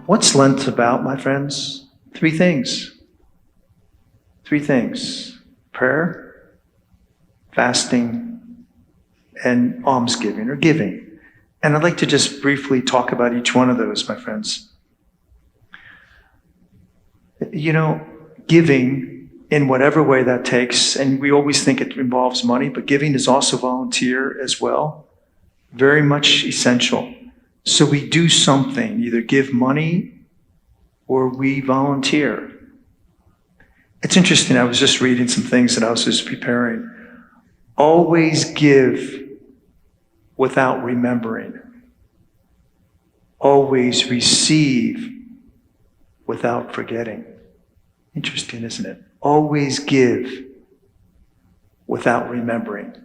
What's Lent about, my friends? Three things. Three things. Prayer, fasting, and almsgiving, or giving. And I'd like to just briefly talk about each one of those, my friends. You know, giving in whatever way that takes, and we always think it involves money, but giving is also volunteer as well. Very much essential. So we do something, either give money or we volunteer. It's interesting, I was just reading some things that I was just preparing. Always give without remembering. Always receive without forgetting. Interesting, isn't it? Always give without remembering.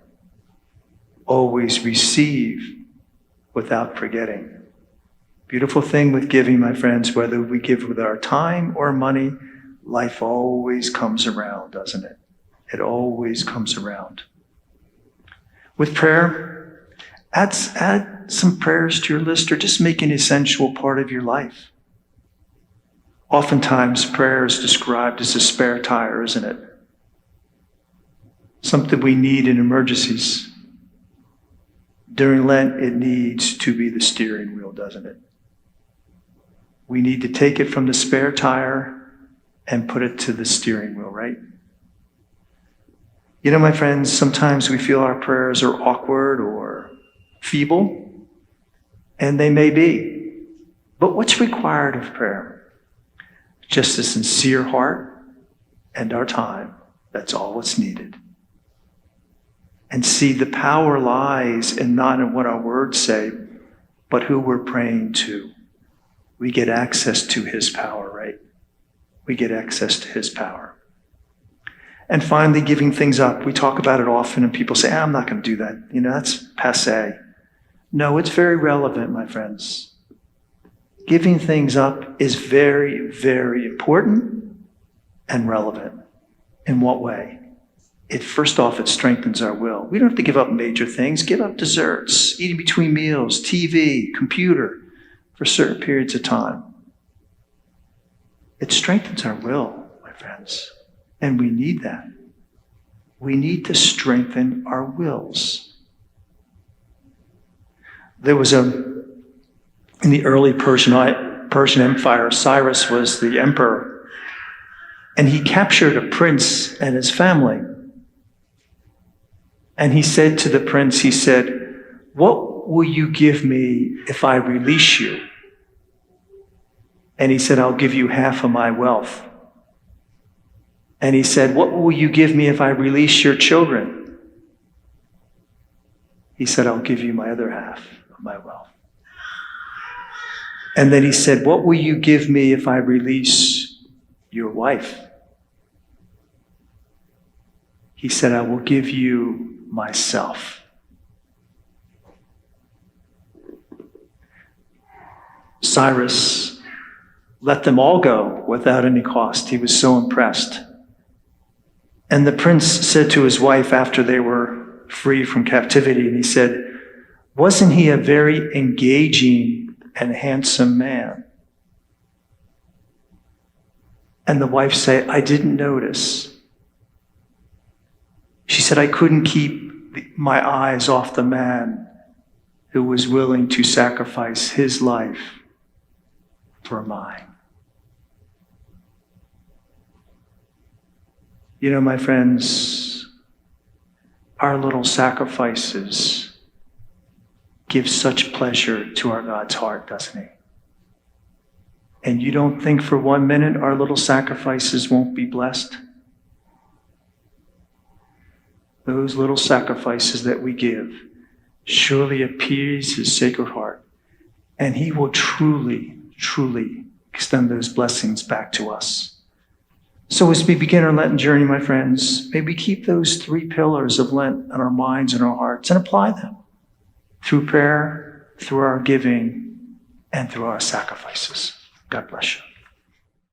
Always receive without forgetting. Beautiful thing with giving, my friends, whether we give with our time or money, life always comes around, doesn't it? It always comes around. With prayer, add some prayers to your list, or just make an essential part of your life. Oftentimes, prayer is described as a spare tire, isn't it? Something we need in emergencies. During Lent, it needs to be the steering wheel, doesn't it? We need to take it from the spare tire and put it to the steering wheel, right? You know, my friends, sometimes we feel our prayers are awkward or feeble, and they may be. But what's required of prayer? Just a sincere heart and our time. That's all what's needed. And see, the power lies in not in what our words say, but who we're praying to. We get access to his power, right? We get access to his power. And finally, giving things up. We talk about it often, and people say, I'm not going to do that. You know, that's passé. No, it's very relevant, my friends. Giving things up is very, very important and relevant. In what way? First off, it strengthens our will. We don't have to give up major things. Give up desserts, eating between meals, TV, computer, for certain periods of time. It strengthens our will, my friends. And we need that. We need to strengthen our wills. There was in the early Persian Empire, Cyrus was the emperor, and he captured a prince and his family. And he said to the prince, he said, what will you give me if I release you? And he said, I'll give you half of my wealth. And he said, what will you give me if I release your children? He said, I'll give you my other half of my wealth. And then he said, what will you give me if I release your wife? He said, I will give you myself. Cyrus let them all go without any cost. He was so impressed. And the prince said to his wife after they were free from captivity, and he said, wasn't he a very engaging and handsome man? And the wife said, I didn't notice. She said, I couldn't keep my eyes off the man who was willing to sacrifice his life for mine. You know, my friends, our little sacrifices give such pleasure to our God's heart, doesn't he? And you don't think for 1 minute our little sacrifices won't be blessed? Those little sacrifices that we give surely appease his sacred heart, and he will truly, truly extend those blessings back to us. So as we begin our Lenten journey, my friends, may we keep those 3 pillars of Lent in our minds and our hearts and apply them through prayer, through our giving, and through our sacrifices. God bless you.